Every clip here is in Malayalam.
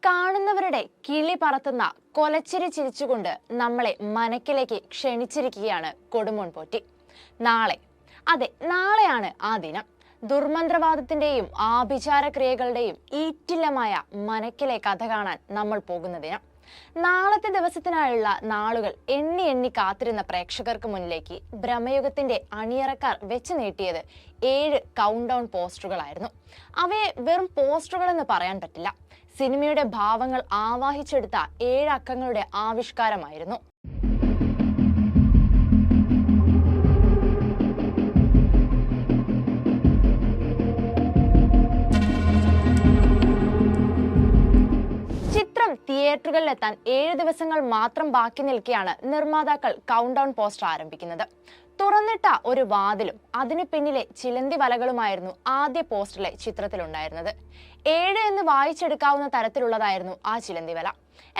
കാണുന്നവരുടെ കിളി പറത്തുന്ന കൊലച്ചിരി ചിരിച്ചുകൊണ്ട് നമ്മളെ മനക്കിലേക്ക് ക്ഷണിച്ചിരിക്കുകയാണ് കൊടുമോൻ പോറ്റി. നാളെയാണ് ആ ദിനം. ദുർമന്ത്രവാദത്തിന്റെയും ആഭിചാര ക്രിയകളുടെയും ഈറ്റില്ലമായ മനക്കിലെ കഥ കാണാൻ നമ്മൾ പോകുന്ന ദിനം. നാളത്തെ ദിവസത്തിനായുള്ള നാളുകൾ എണ്ണി എണ്ണി കാത്തിരുന്ന പ്രേക്ഷകർക്ക് മുന്നിലേക്ക് ഭ്രമയുഗത്തിന്റെ അണിയറക്കാർ വെച്ച് നീട്ടിയത് 7 കൗണ്ട് ഡൗൺ പോസ്റ്ററുകളായിരുന്നു. അവയെ വെറും പോസ്റ്ററുകൾ എന്ന് പറയാൻ പറ്റില്ല. സിനിമയുടെ ഭാവങ്ങൾ ആവാഹിച്ചെടുത്ത 7 അക്കങ്ങളുടെ ആവിഷ്കാരമായിരുന്നു. ചിത്രം തിയേറ്ററുകളിലെത്താൻ 7 ദിവസങ്ങൾ മാത്രം ബാക്കി നിൽക്കെയാണ് നിർമ്മാതാക്കൾ കൗണ്ട് ഡൗൺ പോസ്റ്റർ ആരംഭിക്കുന്നത്. തുറന്നിട്ട ഒരു വാതിലും അതിനു പിന്നിലെ ചിലന്തി വലകളുമായിരുന്നു ആദ്യ പോസ്റ്ററിലെ ചിത്രത്തിലുണ്ടായിരുന്നത്. 7 എന്ന് വായിച്ചെടുക്കാവുന്ന തരത്തിലുള്ളതായിരുന്നു ആ ചിലന്തി വല.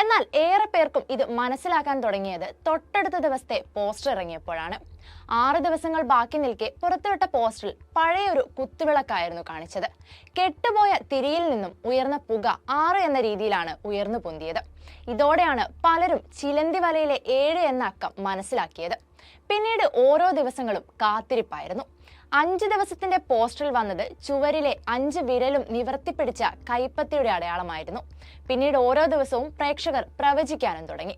എന്നാൽ ഏറെ പേർക്കും ഇത് മനസ്സിലാക്കാൻ തുടങ്ങിയത് തൊട്ടടുത്ത ദിവസത്തെ പോസ്റ്റർ ഇറങ്ങിയപ്പോഴാണ്. 6 ദിവസങ്ങൾ ബാക്കി നിൽക്കെ പുറത്തുവിട്ട പോസ്റ്ററിൽ പഴയൊരു കുത്തുവിളക്കായിരുന്നു കാണിച്ചത്. കെട്ടുപോയ തിരിയിൽ നിന്നും ഉയർന്ന പുക 6 എന്ന രീതിയിലാണ് ഉയർന്നു പൊന്തിയത്. ഇതോടെയാണ് പലരും ചിലന്തി വലയിലെ 7 എന്ന അക്കം മനസ്സിലാക്കിയത്. പിന്നീട് ഓരോ ദിവസങ്ങളും കാത്തിരിപ്പായിരുന്നു. 5 ദിവസത്തിന്റെ പോസ്റ്ററിൽ വന്നത് ചുവരിലെ 5 വിരലും നിവർത്തിപ്പിടിച്ച കൈപ്പത്തിയുടെ അടയാളമായിരുന്നു. പിന്നീട് ഓരോ ദിവസവും പ്രേക്ഷകർ പ്രവചിക്കാനും തുടങ്ങി.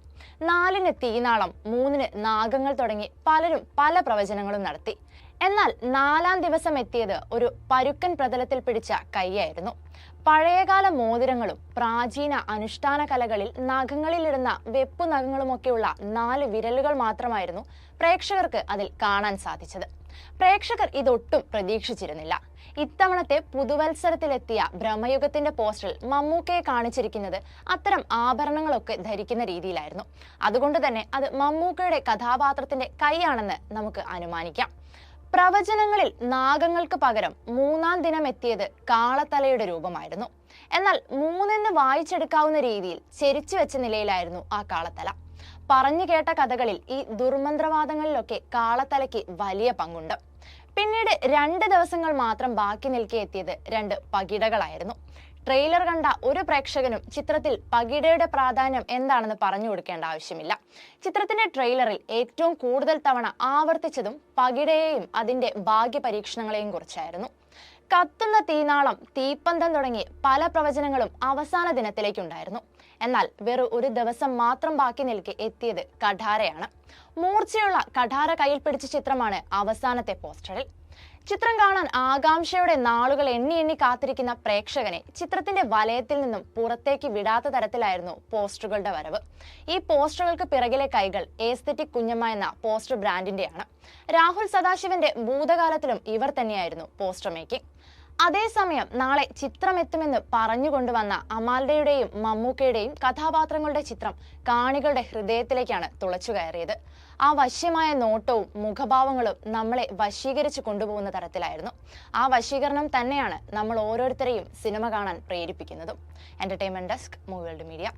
4-ന് തീനാളം, 3-ന് നാഗങ്ങൾ തുടങ്ങി പലരും പല പ്രവചനങ്ങളും നടത്തി. എന്നാൽ 4-ാം ദിവസം എത്തിയത് ഒരു പരുക്കൻ പ്രതലത്തിൽ പിടിച്ച കൈയായിരുന്നു. പഴയകാല മോതിരങ്ങളും പ്രാചീന അനുഷ്ഠാന കലകളിൽ നഖങ്ങളിലിടുന്ന വെപ്പു നഖങ്ങളുമൊക്കെയുള്ള 4 വിരലുകൾ മാത്രമായിരുന്നു പ്രേക്ഷകർക്ക് അതിൽ കാണാൻ സാധിച്ചത്. പ്രേക്ഷകർ ഇതൊട്ടും പ്രതീക്ഷിച്ചിരുന്നില്ല. ഇത്തവണത്തെ പുതുവത്സരത്തിലെത്തിയ ഭ്രമയുഗത്തിന്റെ പോസ്റ്ററിൽ മമ്മൂക്കയെ കാണിച്ചിരിക്കുന്നത് അത്തരം ആഭരണങ്ങളൊക്കെ ധരിക്കുന്ന രീതിയിലായിരുന്നു. അതുകൊണ്ട് തന്നെ അത് മമ്മൂക്കയുടെ കഥാപാത്രത്തിന്റെ കൈയാണെന്ന് നമുക്ക് അനുമാനിക്കാം. പ്രവചനങ്ങളിൽ നാഗങ്ങൾക്ക് പകരം 3-ാം ദിനം എത്തിയത് കാളത്തലയുടെ രൂപമായിരുന്നു. എന്നാൽ 3 എന്ന് വായിച്ചെടുക്കാവുന്ന രീതിയിൽ ചെരിച്ചു വെച്ച നിലയിലായിരുന്നു ആ കാളത്തല. പറഞ്ഞു കേട്ട കഥകളിൽ ഈ ദുർമന്ത്രവാദങ്ങളിലൊക്കെ കാളത്തലയ്ക്ക് വലിയ പങ്കുണ്ട്. പിന്നീട് 2 ദിവസങ്ങൾ മാത്രം ബാക്കി നിൽക്കെ എത്തിയത് 2 പകിടകളായിരുന്നു. ട്രെയിലർ കണ്ട ഒരു പ്രേക്ഷകനും ചിത്രത്തിൽ പകിടയുടെ പ്രാധാന്യം എന്താണെന്ന് പറഞ്ഞു കൊടുക്കേണ്ട ആവശ്യമില്ല. ചിത്രത്തിന്റെ ട്രെയിലറിൽ ഏറ്റവും കൂടുതൽ തവണ ആവർത്തിച്ചതും പകിടയെയും അതിന്റെ ഭാഗ്യ പരീക്ഷണങ്ങളെയും കുറിച്ചായിരുന്നു. കത്തുന്ന തീനാളം, തീപ്പന്തം തുടങ്ങി പല പ്രവചനങ്ങളും അവസാന ദിനത്തിലേക്കുണ്ടായിരുന്നു. എന്നാൽ വെറും ഒരു ദിവസം മാത്രം ബാക്കി നിൽക്കെ എത്തിയത് കഠാരയാണ്. മൂർച്ചയുള്ള കഠാര കയ്യിൽ പിടിച്ച ചിത്രമാണ് അവസാനത്തെ പോസ്റ്ററിൽ. ചിത്രം കാണാൻ ആകാംക്ഷയുടെ നാളുകൾ എണ്ണി എണ്ണി കാത്തിരിക്കുന്ന പ്രേക്ഷകനെ ചിത്രത്തിന്റെ വലയത്തിൽ നിന്നും പുറത്തേക്ക് വിടാത്ത തരത്തിലായിരുന്നു പോസ്റ്ററുകളുടെ വരവ്. ഈ പോസ്റ്ററുകൾക്ക് പിറകിലെ കൈകൾ എസ്തെറ്റിക് കുഞ്ഞമ്മ എന്ന പോസ്റ്റർ ബ്രാൻഡിന്റെയാണ്. രാഹുൽ സദാശിവന്റെ ഭൂതകാലത്തിലും ഇവർ തന്നെയായിരുന്നു പോസ്റ്റർ മേക്കിംഗ്. അതേസമയം നാളെ ചിത്രം എത്തുമെന്ന് പറഞ്ഞുകൊണ്ടുവന്ന അമാൽഡയുടെയും മമ്മൂക്കയുടെയും കഥാപാത്രങ്ങളുടെ ചിത്രം കാണികളുടെ ഹൃദയത്തിലേക്കാണ് തുളച്ചു കയറിയത്. ആ വശ്യമായ നോട്ടവും മുഖഭാവങ്ങളും നമ്മളെ വശീകരിച്ചു കൊണ്ടുപോകുന്ന തരത്തിലായിരുന്നു. ആ വശീകരണം തന്നെയാണ് നമ്മൾ ഓരോരുത്തരെയും സിനിമ കാണാൻ പ്രേരിപ്പിക്കുന്നതും. Entertainment desk, movie world media.